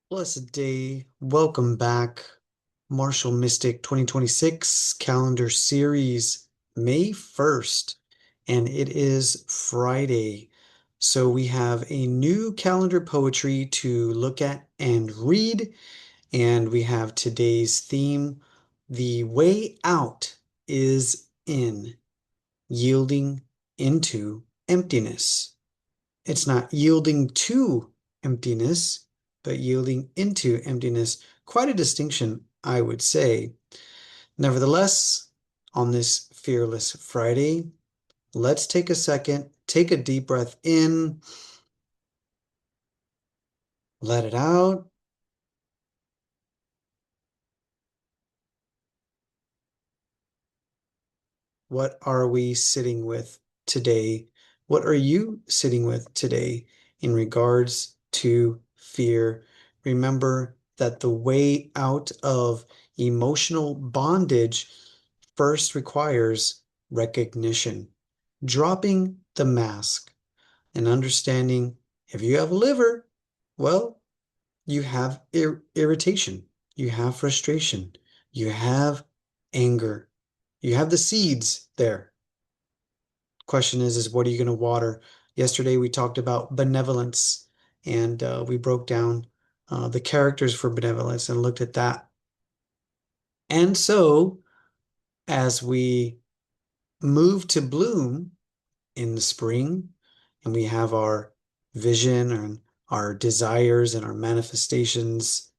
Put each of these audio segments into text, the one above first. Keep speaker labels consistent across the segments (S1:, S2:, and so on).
S1: Blessed day. Welcome back. Martial Mystic 2026 calendar series, May 1st, and it is Friday. So we have a new calendar poetry to look at and read, and we have today's theme. The way out is in, yielding into emptiness. It's not yielding to emptiness, but yielding into emptiness. Quite a distinction, I would say. Nevertheless, on this Fearless Friday, let's take a second, take a deep breath in, let it out. What are we sitting with today? What are you sitting with today in regards to fear? Remember that the way out of emotional bondage first requires recognition, dropping the mask, and understanding if you have a liver, well, you have irritation, you have frustration, you have anger, you have the seeds there. Question is what are you going to water? Yesterday we talked about benevolence and we broke down the characters for benevolence and looked at that. And so as we move to bloom in the spring and we have our vision and our desires and our manifestations,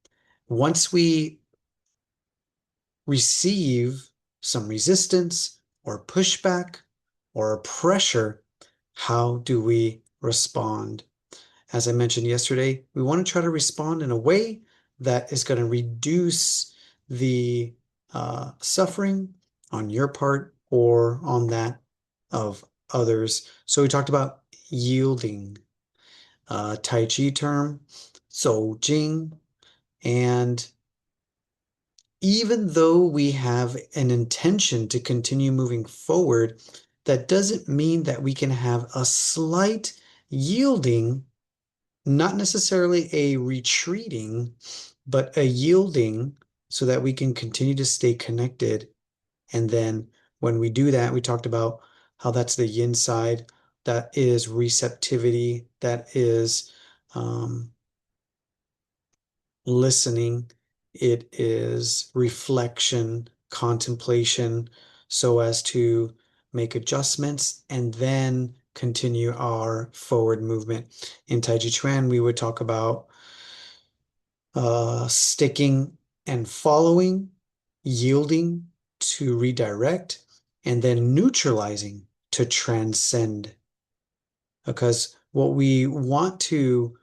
S1: once we receive some resistance or pushback or pressure, how do we respond? As I mentioned yesterday, we want to try to respond in a way that is going to reduce the suffering on your part or on that of others. So we talked about yielding, Tai Chi term, Jing, and even though we have an intention to continue moving forward, that doesn't mean that we can have a slight yielding, not necessarily a retreating, but a yielding so that we can continue to stay connected. And then when we do that, we talked about how that's the yin side, that is receptivity, that is listening, it is reflection, contemplation, so as to make adjustments and then continue our forward movement. In Tai Chi Chuan, we would talk about sticking and following, yielding to redirect, and then neutralizing to transcend. Because what we want to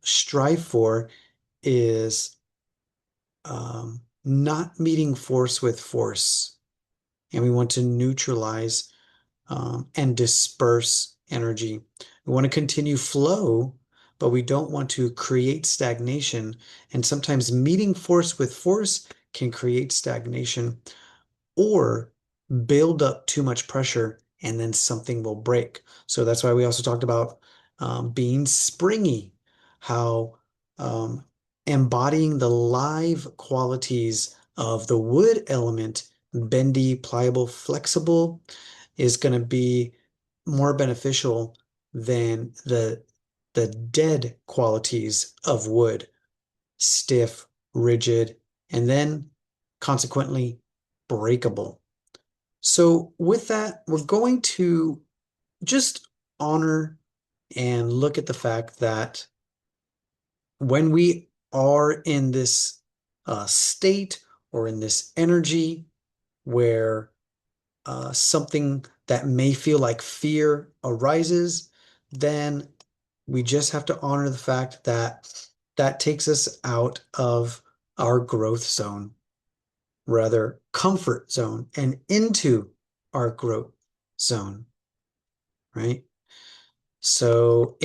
S1: strive for is not meeting force with force. And we want to neutralize and disperse energy. We want to continue flow, but we don't want to create stagnation. And sometimes meeting force with force can create stagnation or build up too much pressure and then something will break. So that's why we also talked about being springy, how embodying the live qualities of the wood element, bendy, pliable, flexible, is going to be more beneficial than the dead qualities of wood, stiff, rigid, and then consequently breakable. So with that, we're going to just honor and look at the fact that when we are in this state or in this energy where something that may feel like fear arises, then we just have to honor the fact that that takes us out of our growth zone, rather comfort zone, and into our growth zone, right? So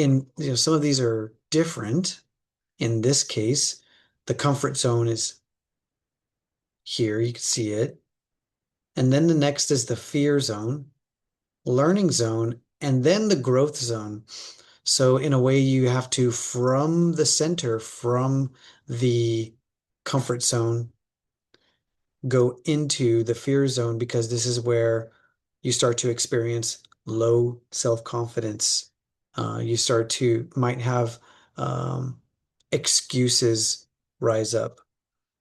S1: some of these are different. In this case, the comfort zone is here, you can see it. And then the next is the fear zone, learning zone, and then the growth zone. So in a way, you have to, from the center, from the comfort zone, go into the fear zone because this is where you start to experience low self-confidence. You start to might have um, excuses rise up.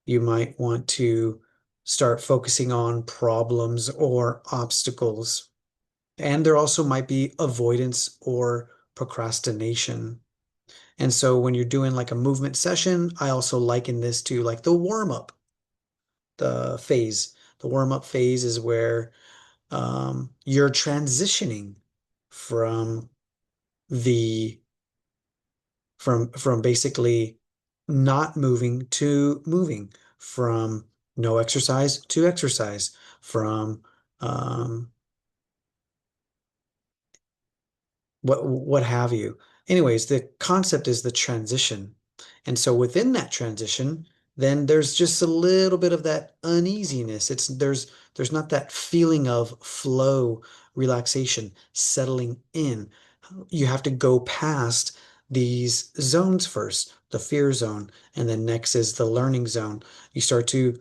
S1: You might want to start focusing on problems or obstacles. And there also might be avoidance or procrastination. And so when you're doing like a movement session, I also liken this to like the warm up, the phase. The warm up phase is where you're transitioning from the from basically not moving to moving, from no exercise to exercise, from um, what have you. Anyways, the concept is the transition. And so within that transition, then there's just a little bit of that uneasiness. There's not that feeling of flow, relaxation, settling in. You have to go past these zones first, the fear zone, and then next is the learning zone. You start to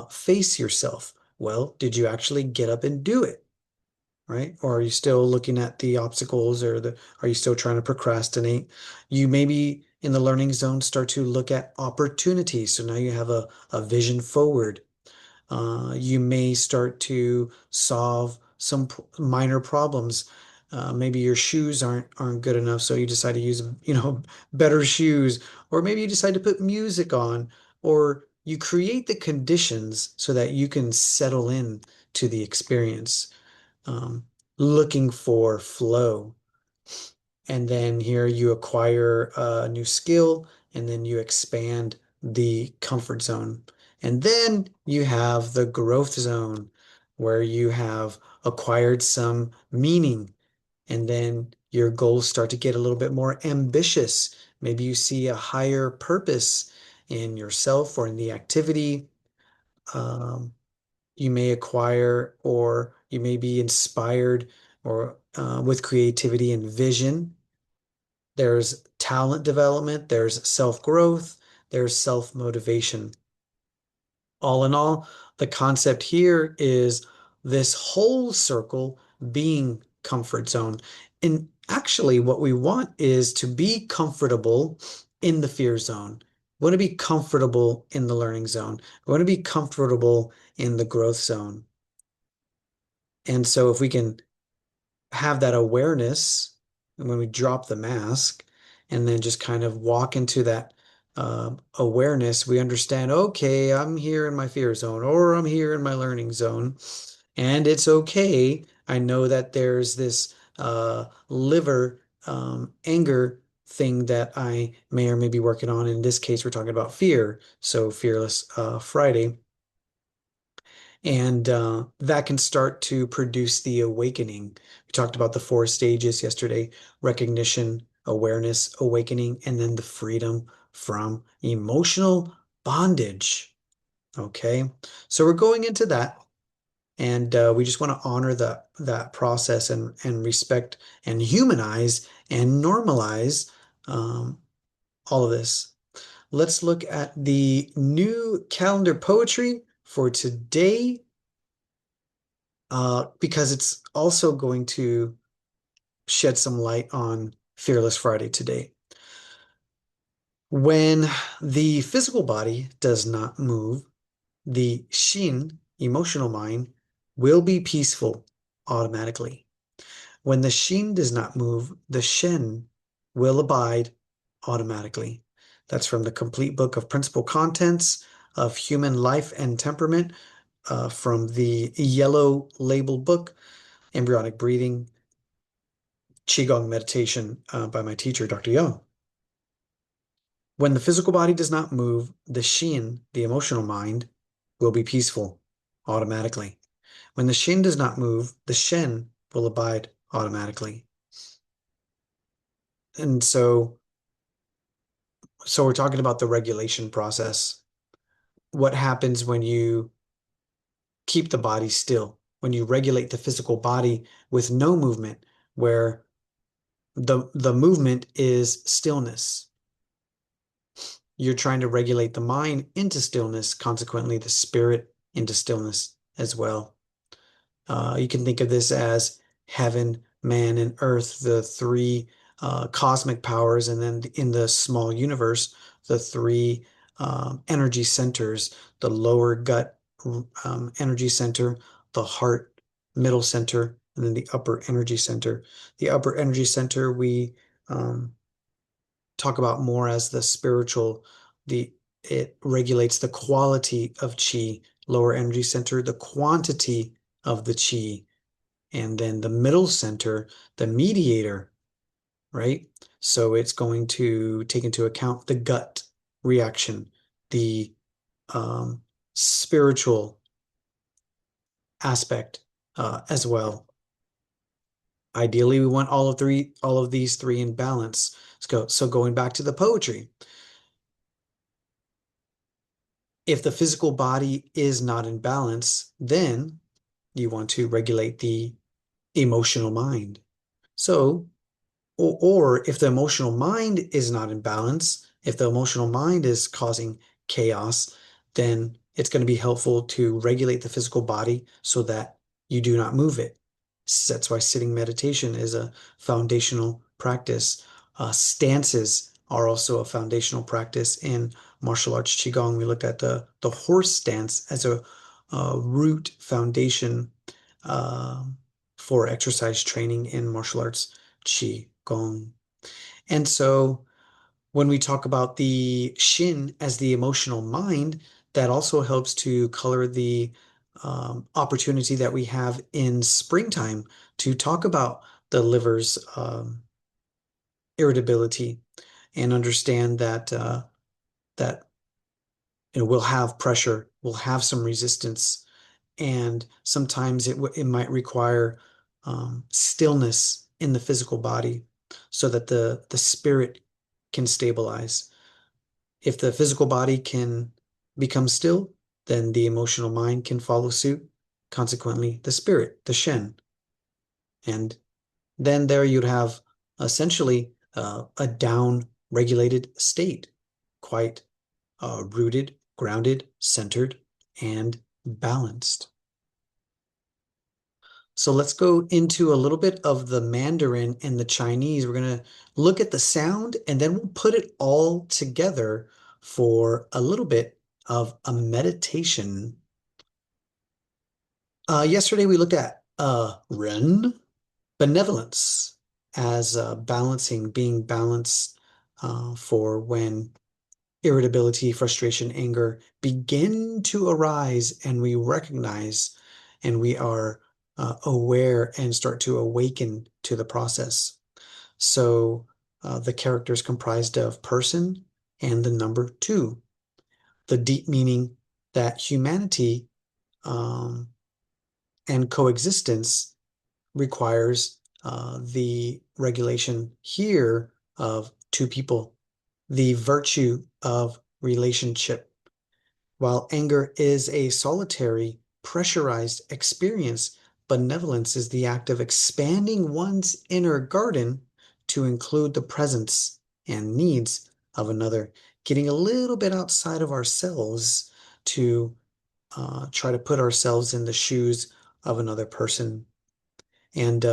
S1: face yourself. Well, did you actually get up and do it? Right? Or are you still looking at the obstacles or are you still trying to procrastinate? You maybe in the learning zone start to look at opportunities. So now you have a vision forward. You may start to solve some minor problems. Maybe your shoes aren't good enough, so you decide to use, better shoes, or maybe you decide to put music on, or you create the conditions so that you can settle in to the experience, um, looking for flow. And then here you acquire a new skill, and then you expand the comfort zone. And then you have the growth zone where you have acquired some meaning, and then your goals start to get a little bit more ambitious. Maybe you see a higher purpose in yourself or in the activity. Um, you may acquire or you may be inspired or with creativity and vision. There's talent development, there's self-growth, there's self-motivation. All in all, the concept here is this whole circle being comfort zone. And actually, what we want is to be comfortable in the fear zone. We want to be comfortable in the learning zone. We want to be comfortable in the growth zone. And so if we can have that awareness when we drop the mask and then just kind of walk into that awareness, we understand, okay, I'm here in my fear zone or I'm here in my learning zone, and it's okay. I know that there's this liver anger thing that I may or may be working on. In this case, we're talking about fear. So Fearless Friday. And that can start to produce the awakening. We talked about the four stages yesterday: recognition, awareness, awakening, and then the freedom from emotional bondage. Okay. So we're going into that. And we just want to honor that process and respect and humanize and normalize all of this. Let's look at the new calendar poetry for today, because it's also going to shed some light on Fearless Friday today. When the physical body does not move, the Shin, emotional mind, will be peaceful automatically. When the Shin does not move, the Shen will abide automatically. That's from the complete book of Principal Contents of Human Life and Temperament, from the yellow label book, Embryonic Breathing, Qigong Meditation, by my teacher, Dr. Young. When the physical body does not move, the Shin, the emotional mind, will be peaceful automatically. When the Shin does not move, the Shen will abide automatically. And so we're talking about the regulation process. What happens when you keep the body still, when you regulate the physical body with no movement, where The movement is stillness. You're trying to regulate the mind into stillness, consequently, the spirit into stillness as well. You can think of this as heaven, man, and earth, the three cosmic powers, and then in the small universe, the three energy centers, the lower gut energy center, the heart middle center, and then the upper energy center. The upper energy center we um, talk about more as the spiritual, it regulates the quality of chi. Lower energy center, the quantity of the chi. And then the middle center, the mediator, right? So it's going to take into account the gut reaction, the um, spiritual aspect as well. Ideally, we want all of these three in balance. So going back to the poetry, if the physical body is not in balance, then you want to regulate the emotional mind. So, or if the emotional mind is not in balance, if the emotional mind is causing chaos, then it's going to be helpful to regulate the physical body so that you do not move it. That's why sitting meditation is a foundational practice. Stances are also a foundational practice in martial arts Qigong. We looked at the horse stance as a root foundation uh, for exercise training in martial arts Qigong. And so when we talk about the Shin as the emotional mind, that also helps to color the opportunity that we have in springtime to talk about the liver's irritability and understand that we'll have pressure, we'll have some resistance, and sometimes it might require stillness in the physical body so that the spirit can stabilize. If the physical body can become still, then the emotional mind can follow suit. Consequently, the spirit, the Shen. And then there you'd have essentially a down regulated state, quite rooted, grounded, centered, and balanced. So let's go into a little bit of the Mandarin and the Chinese. We're going to look at the sound and then we'll put it all together for a little bit of a meditation. Yesterday we looked at Ren, benevolence, as balancing, being balanced for when irritability, frustration, anger begin to arise and we recognize and we are aware and start to awaken to the process. So the character is comprised of person and the number two, the deep meaning that humanity um, and coexistence requires the regulation here of two people, the virtue of relationship. While anger is a solitary, pressurized experience, benevolence is the act of expanding one's inner garden to include the presence and needs of another, getting a little bit outside of ourselves to try to put ourselves in the shoes of another person. And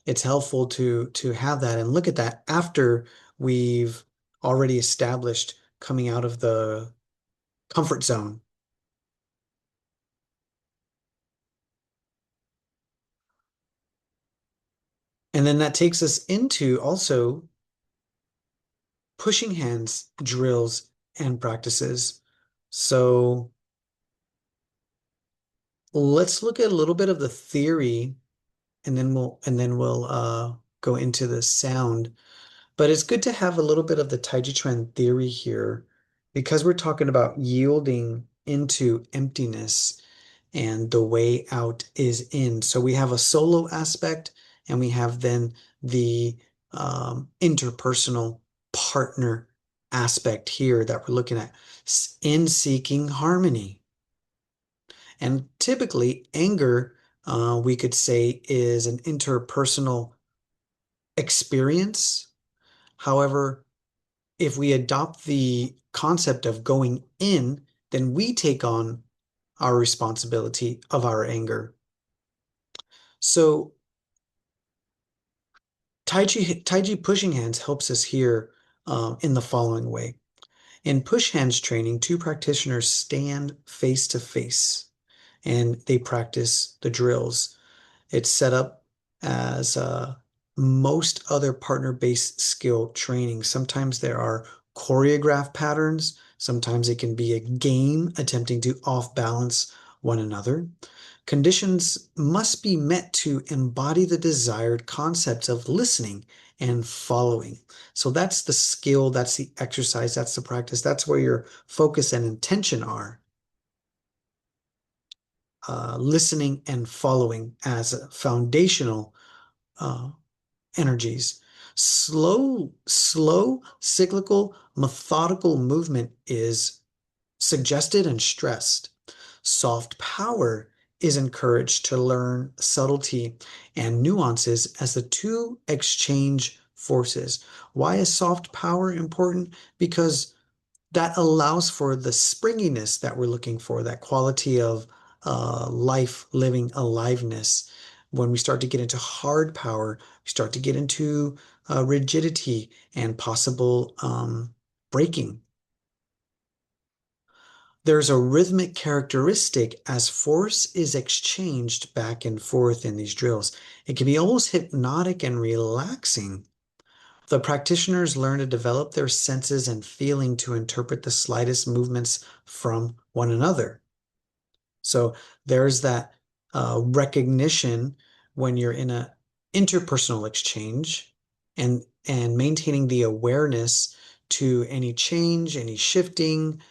S1: it's helpful to have that and look at that after we've already established coming out of the comfort zone. And then that takes us into also pushing hands drills and practices. So let's look at a little bit of the theory and then we'll go into the sound. But it's good to have a little bit of the Taiji Chuan theory here because we're talking about yielding into emptiness and the way out is in. So we have a solo aspect and we have then the interpersonal partner aspect here that we're looking at in seeking harmony. And typically, anger, we could say, is an interpersonal experience. However, if we adopt the concept of going in, then we take on our responsibility of our anger. So Tai Chi pushing hands helps us here in the following way. In push hands training, two practitioners stand face to face and they practice the drills. It's set up as most other partner-based skill training. Sometimes there are choreographed patterns. Sometimes it can be a game attempting to off-balance one another. Conditions must be met to embody the desired concepts of listening and following. So that's the skill, that's the exercise, that's the practice, that's where your focus and intention are. Listening and following as foundational uh, energies. Slow, cyclical, methodical movement is suggested and stressed. Soft power is encouraged to learn subtlety and nuances as the two exchange forces. Why is soft power important? Because that allows for the springiness that we're looking for, that quality of life, living, aliveness. When we start to get into hard power, we start to get into rigidity and possible breaking. There's a rhythmic characteristic as force is exchanged back and forth in these drills. It can be almost hypnotic and relaxing. The practitioners learn to develop their senses and feeling to interpret the slightest movements from one another. So there's that recognition when you're in a interpersonal exchange and maintaining the awareness to any change, any shifting,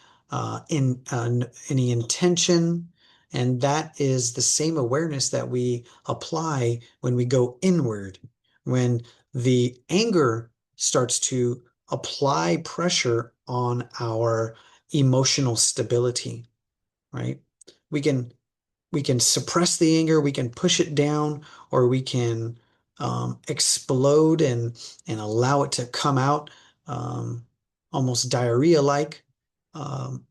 S1: in any intention. And that is the same awareness that we apply when we go inward. When the anger starts to apply pressure on our emotional stability, right? We can we can suppress the anger, we can push it down, or we can explode and allow it to come out almost diarrhea-like.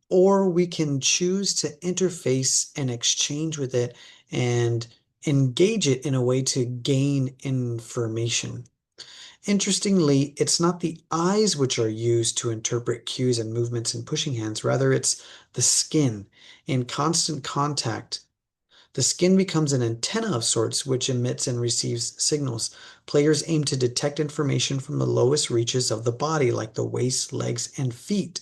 S1: Or we can choose to interface and exchange with it and engage it in a way to gain information. Interestingly, it's not the eyes which are used to interpret cues and movements in pushing hands. Rather, it's the skin. In constant contact, the skin becomes an antenna of sorts which emits and receives signals. Players aim to detect information from the lowest reaches of the body, like the waist, legs, and feet.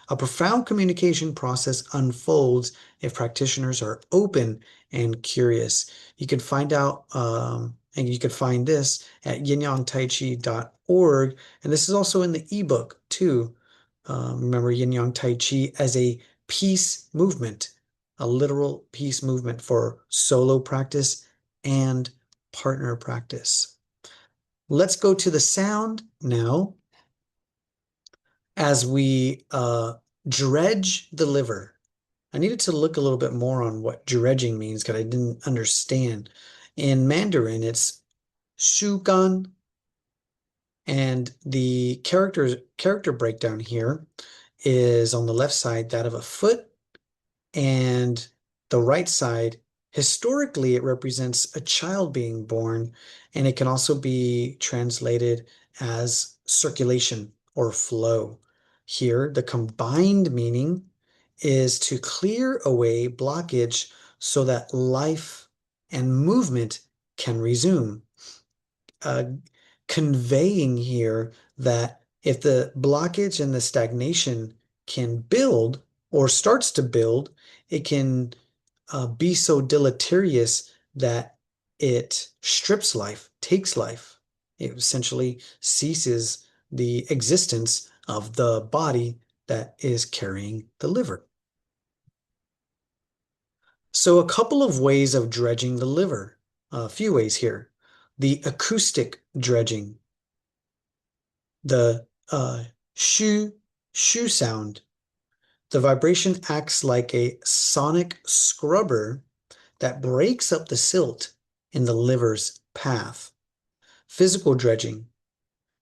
S1: A profound communication process unfolds if practitioners are open and curious. You can find out, and you can find this at yinyangtaichi.org. And this is also in the ebook too. Remember Yin Yang Tai Chi as a peace movement, a literal peace movement for solo practice and partner practice. Let's go to the sound now as we dredge the liver. I needed to look a little bit more on what dredging means because I didn't understand. In Mandarin, it's shugan, and the character breakdown here is on the left side that of a foot, and the right side, historically, it represents a child being born, and it can also be translated as circulation or flow. Here, the combined meaning is to clear away blockage so that life and movement can resume. Uh, Conveying here that if the blockage and the stagnation can build or starts to build, it can be so deleterious that it strips life, takes life. It essentially ceases the existence of the body that is carrying the liver. So a couple of ways of dredging the liver, a few ways here. The acoustic dredging, the shu sound. The vibration acts like a sonic scrubber that breaks up the silt in the liver's path. Physical dredging,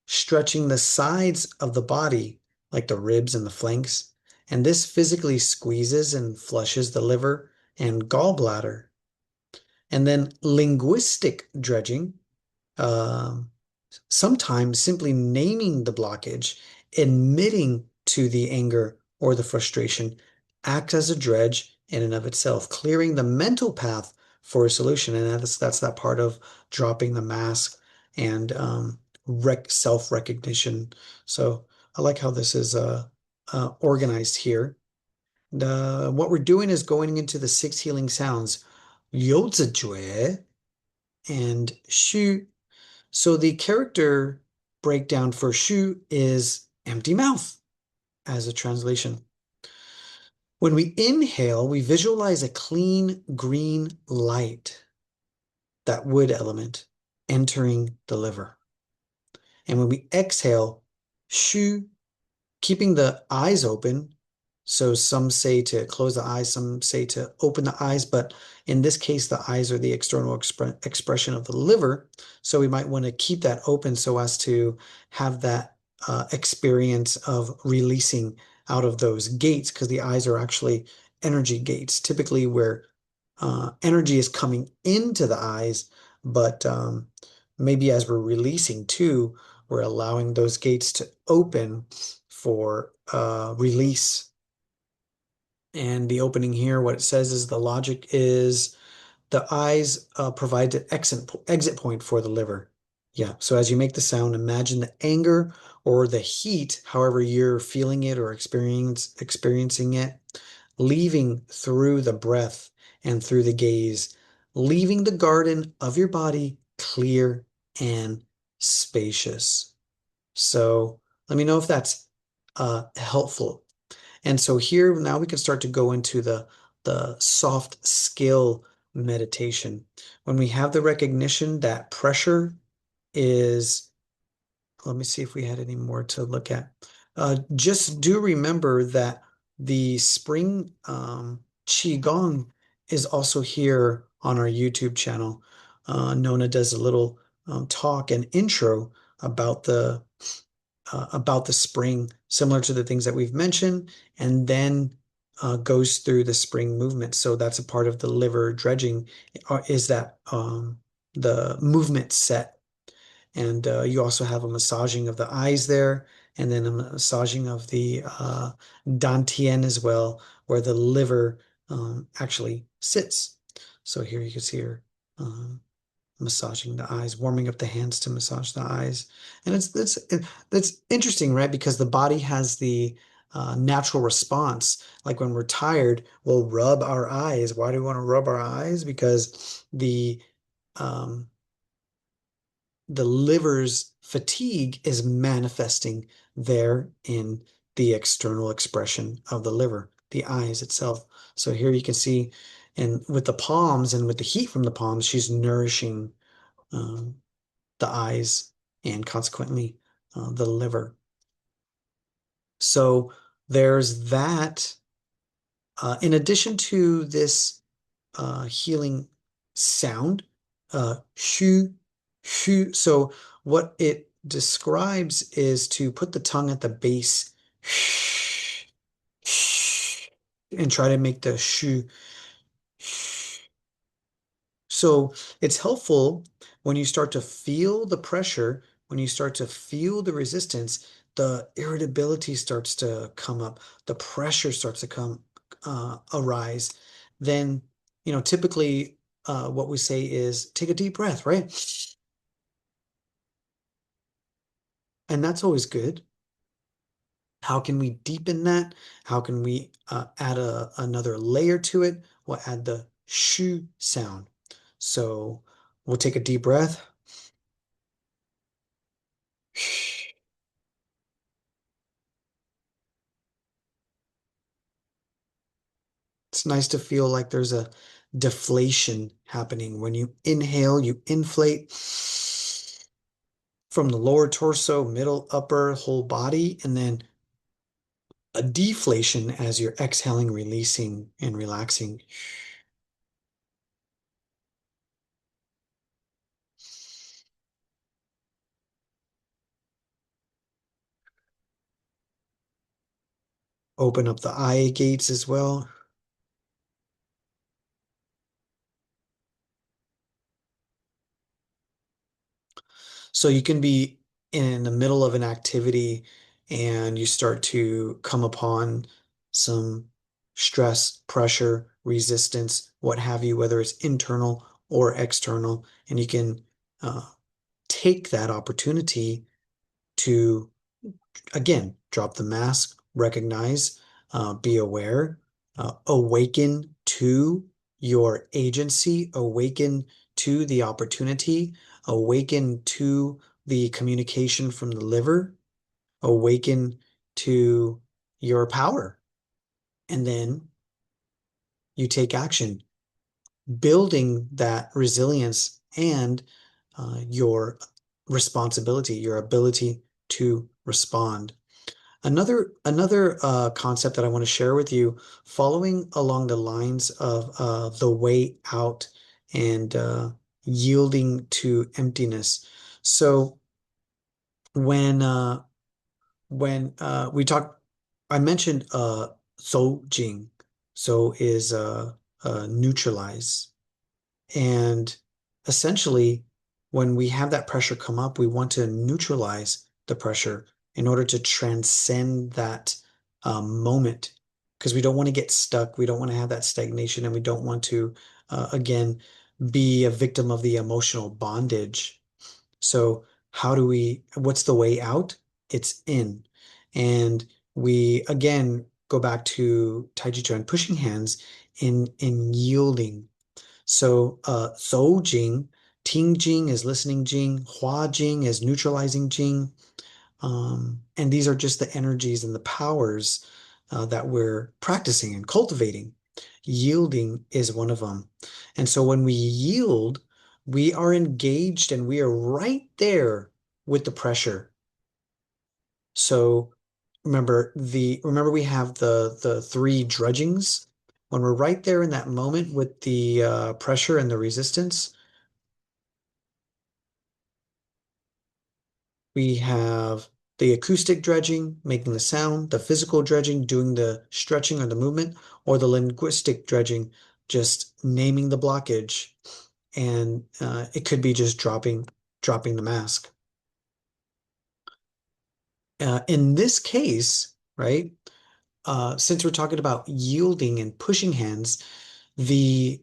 S1: stretching the sides of the body, like the ribs and the flanks. And this physically squeezes and flushes the liver and gallbladder. And then linguistic dredging, um, sometimes simply naming the blockage, admitting to the anger or the frustration, acts as a dredge in and of itself, clearing the mental path for a solution. And that's that part of dropping the mask and self-recognition. So I like how this is organized here. What we're doing is going into the six healing sounds, 有子觉 and 虚. So the character breakdown for shu is empty mouth as a translation. When we inhale, we visualize a clean green light, that wood element, entering the liver. And when we exhale, shu, keeping the eyes open. So some say to close the eyes, some say to open the eyes, but in this case, the eyes are the external expression of the liver. So we might want to keep that open so as to have that experience of releasing out of those gates, because the eyes are actually energy gates, typically where energy is coming into the eyes, but maybe as we're releasing too, we're allowing those gates to open for release. And the opening here, what it says is the logic is the eyes provide an exit point for the liver. Yeah, so as you make the sound, imagine the anger or the heat, however you're feeling it or experiencing it, leaving through the breath and through the gaze, leaving the garden of your body clear and spacious. So let me know if that's helpful. And so here now we can start to go into the soft skill meditation. When we have the recognition that pressure is, let me see if we had any more to look at. Just do remember that the spring Qigong is also here on our YouTube channel. Nona does a little talk and intro about the spring, similar to the things that we've mentioned, and then goes through the spring movement. So that's a part of the liver dredging, is that the movement set. And you also have a massaging of the eyes there, and then a massaging of the dantian as well, where the liver actually sits. So here you can see her massaging the eyes, warming up the hands to massage the eyes. And it's interesting, right? Because the body has the natural response. Like when we're tired, we'll rub our eyes. Why do we want to rub our eyes? Because um, the liver's fatigue is manifesting there in the external expression of the liver, the eyes itself. So here you can see, and with the palms and with the heat from the palms, she's nourishing um, the eyes and consequently the liver. So there's that. In addition to this healing sound, shu, shu. So what it describes is to put the tongue at the base and try to make the shu. So it's helpful when you start to feel the pressure, when you start to feel the resistance, the irritability starts to come up, the pressure starts to arise. Then, typically what we say is take a deep breath, right? And that's always good. How can we deepen that? How can we add another layer to it? We'll add the shu sound. So we'll take a deep breath. It's nice to feel like there's a deflation happening. When you inhale, you inflate from the lower torso, middle, upper, whole body, and then a deflation as you're exhaling, releasing, and relaxing. Open up the eye gates as well. So you can be in the middle of an activity and you start to come upon some stress, pressure, resistance, what have you, whether it's internal or external. And you can uh, take that opportunity to, again, drop the mask, recognize, be aware, awaken to your agency, awaken to the opportunity, awaken to the communication from the liver, awaken to your power. And then you take action, building that resilience and your responsibility, your ability to respond. Another concept that I want to share with you, following along the lines of the way out and yielding to emptiness. So when uh, when we talk, I mentioned Jing. So is neutralize. And essentially, when we have that pressure come up, we want to neutralize the pressure in order to transcend that moment because we don't want to get stuck. We don't want to have that stagnation, and we don't want to, again, be a victim of the emotional bondage. So, what's the way out? It's in. And we, again, go back to Tai Chi Chuan pushing hands in yielding. So, Zhou Jing, Ting Jing is listening Jing, Hua Jing is neutralizing Jing. And these are just the energies and the powers that we're practicing and cultivating. Yielding is one of them. And so when we yield, we are engaged and we are right there with the pressure. So remember we have the three drudgings. When we're right there in that moment with the pressure and the resistance, we have the acoustic dredging, making the sound, the physical dredging, doing the stretching or the movement, or the linguistic dredging, just naming the blockage. And it could be just dropping the mask. In this case, right, since we're talking about yielding and pushing hands, the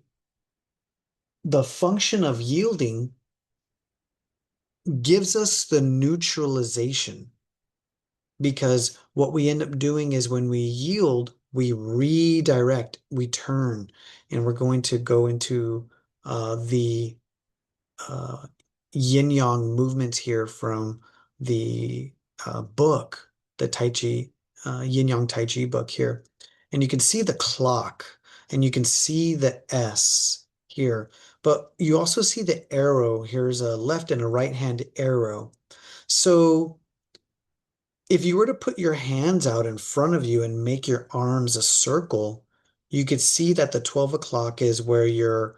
S1: the function of yielding gives us the neutralization. Because what we end up doing is when we yield, we redirect, we turn, and we're going to go into the uh, yin yang movements here from the book, the Tai Chi, Yin Yang Tai Chi book here. And you can see the clock and you can see the S here, but you also see the arrow. Here's a left and a right hand arrow. So if you were to put your hands out in front of you and make your arms a circle, you could see that the 12 o'clock is where your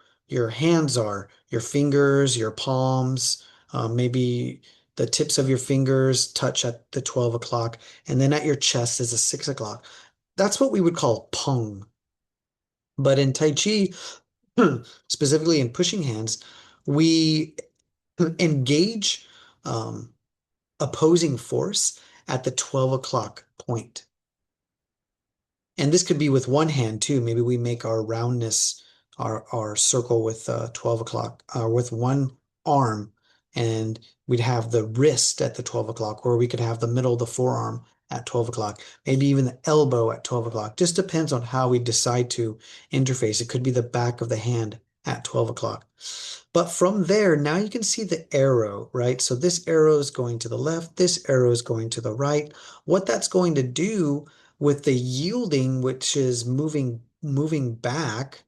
S1: hands are, your fingers, your palms, maybe the tips of your fingers touch at the 12 o'clock, and then at your chest is a 6 o'clock. That's what we would call pung. But in Tai Chi, specifically in pushing hands, we engage um, opposing force at the 12 o'clock point. And this could be with one hand too. Maybe we make our roundness, our circle with 12 o'clock, with one arm, and we'd have the wrist at the 12 o'clock, or we could have the middle of the forearm at 12 o'clock, maybe even the elbow at 12 o'clock. Just depends on how we decide to interface. It could be the back of the hand at 12 o'clock. But from there, now you can see the arrow, right? So this arrow is going to the left, this arrow is going to the right. What that's going to do with the yielding, which is moving back,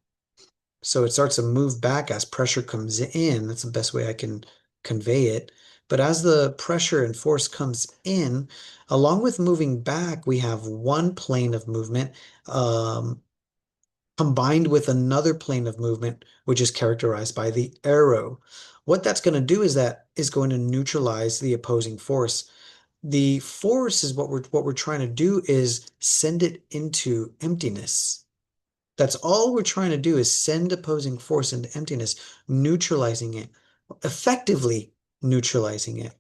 S1: so it starts to move back as pressure comes in. That's the best way I can convey it. But as the pressure and force comes in, along with moving back, we have one plane of movement, combined with another plane of movement, which is characterized by the arrow. What that's going to do is that is going to neutralize the opposing force. the force is what we're trying to do is send it into emptiness. That's all we're trying to do is send opposing force into emptiness, neutralizing it, effectively neutralizing it.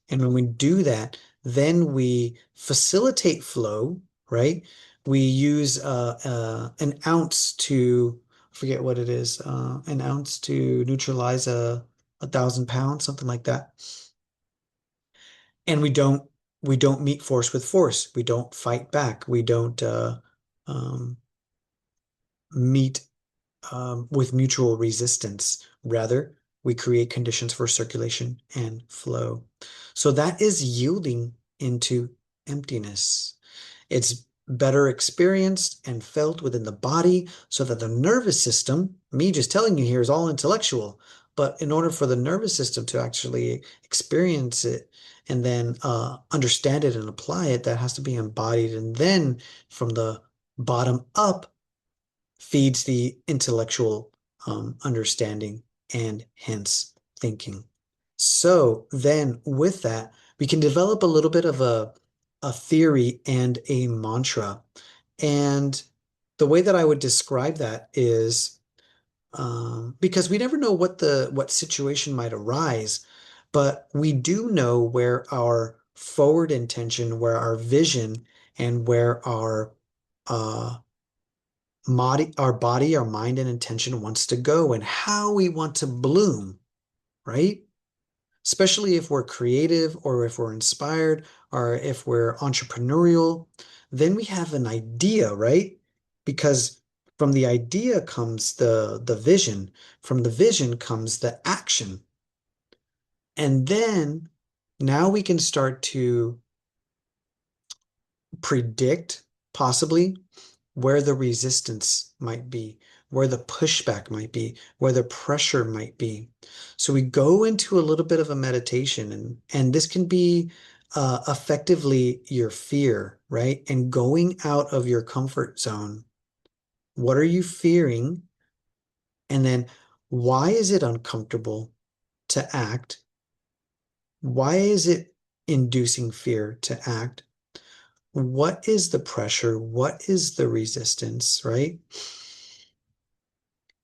S1: And when we do that, then we facilitate flow, right? We use an ounce to, I forget what it is, an ounce to neutralize a 1,000 pounds, something like that. And we don't meet force with force. We don't fight back. We don't um, meet with mutual resistance. Rather, we create conditions for circulation and flow. So that is yielding into emptiness. It's better experienced and felt within the body so that the nervous system, me just telling you here is all intellectual, but in order for the nervous system to actually experience it and then understand it and apply it, that has to be embodied. And then from the bottom up, feeds the intellectual understanding and hence thinking. So then with that, we can develop a little bit of a theory and a mantra. And the way that I would describe that is because we never know what situation might arise, but we do know where our forward intention, where our vision, and where uh, our body, our mind, and intention wants to go and how we want to bloom, right? Especially if we're creative or if we're inspired or if we're entrepreneurial, then we have an idea, right? Because from the idea comes the vision, from the vision comes the action. And then now we can start to predict possibly where the resistance might be, where the pushback might be, where the pressure might be. So we go into a little bit of a meditation, and this can be effectively your fear, right? And going out of your comfort zone. What are you fearing? And then why is it uncomfortable to act? Why is it inducing fear to act? What is the pressure? What is the resistance, right?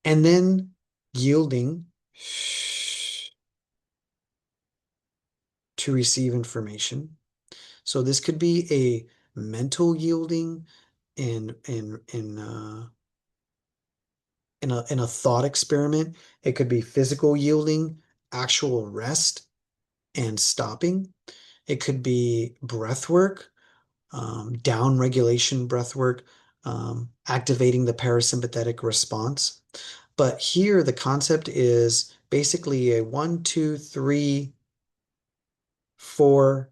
S1: And then yielding to receive information. So this could be a mental yielding in a thought experiment. It could be physical yielding, actual rest and stopping. It could be breath work, down regulation breath work, activating the parasympathetic response. But here the concept is basically a 1, 2, 3, 4,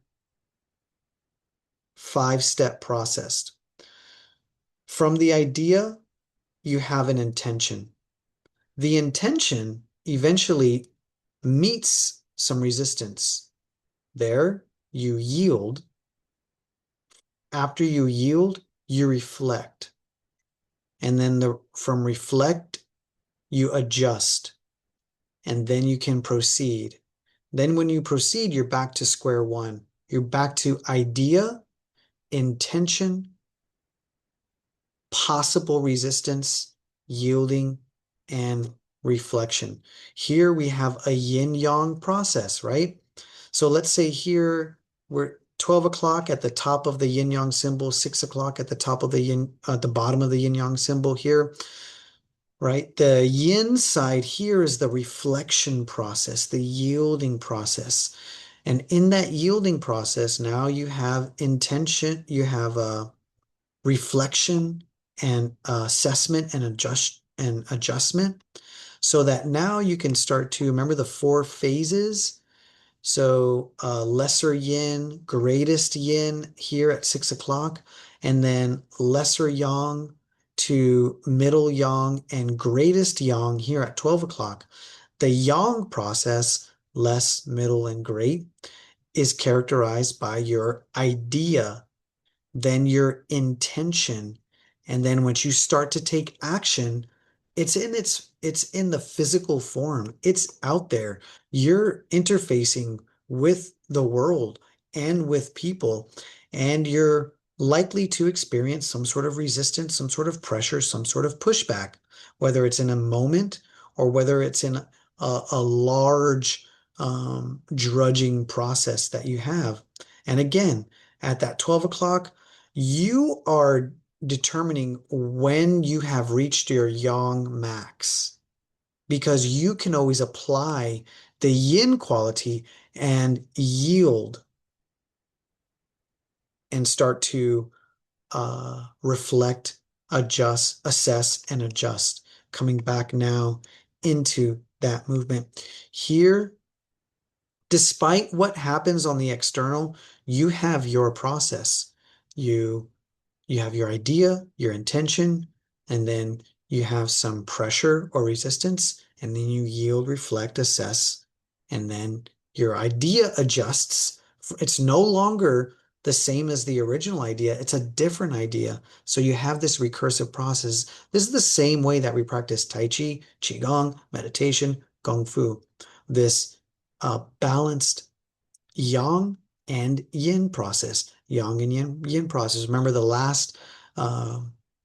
S1: 5-step process. From the idea, you have an intention. The intention eventually meets some resistance. There, you yield. After you yield, you reflect. And then from reflect, you adjust. And then you can proceed. Then when you proceed, you're back to square one. You're back to idea, intention, possible resistance, yielding, and reflection. Here we have a yin-yang process, right? So let's say here we're 12 o'clock at the top of the yin-yang symbol, 6 o'clock at the top of the bottom of the yin-yang symbol here, right? The yin side here is the reflection process, the yielding process. And in that yielding process, now you have intention, you have a reflection and assessment and adjustment so that now you can start to remember the 4 phases. So lesser yin, greatest yin here at 6 o'clock, and then lesser yang to middle yang and greatest yang here at 12 o'clock. The yang process, less, middle, and great, is characterized by your idea, then your intention, and then once you start to take action, it's in the physical form. It's out there. You're interfacing with the world and with people, and you're likely to experience some sort of resistance, some sort of pressure, some sort of pushback, whether it's in a moment or whether it's in a large drudging process that you have. And again, at that 12 o'clock, you are determining when you have reached your yang max because you can always apply the yin quality and yield and start to reflect, adjust, assess, and adjust. Coming back now into that movement. Here, despite what happens on the external, you have your process. You you have your idea, your intention, and then you have some pressure or resistance, and then you yield, reflect, assess, and then your idea adjusts. It's no longer the same as the original idea, it's a different idea. So you have this recursive process. This is the same way that we practice Tai Chi, Qigong, meditation, Kung Fu. This balanced yang and yin process. Yang and yin process. Remember the last uh,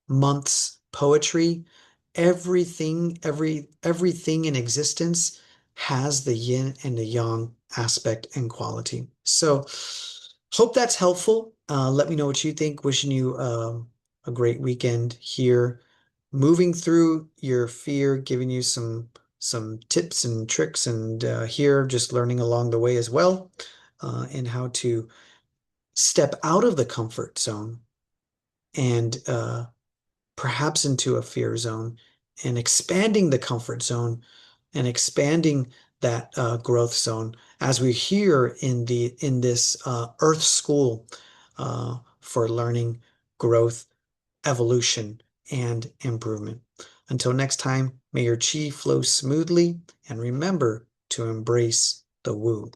S1: month's poetry? Everything in existence has the yin and the yang aspect and quality. So hope that's helpful. Let me know what you think. Wishing you a great weekend here. Moving through your fear, giving you some tips and tricks, and here just learning along the way as well, and how to step out of the comfort zone and perhaps into a fear zone and expanding the comfort zone and expanding that growth zone as we hear in this Earth School for learning, growth, evolution, and improvement. Until next time, may your chi flow smoothly and remember to embrace the woo.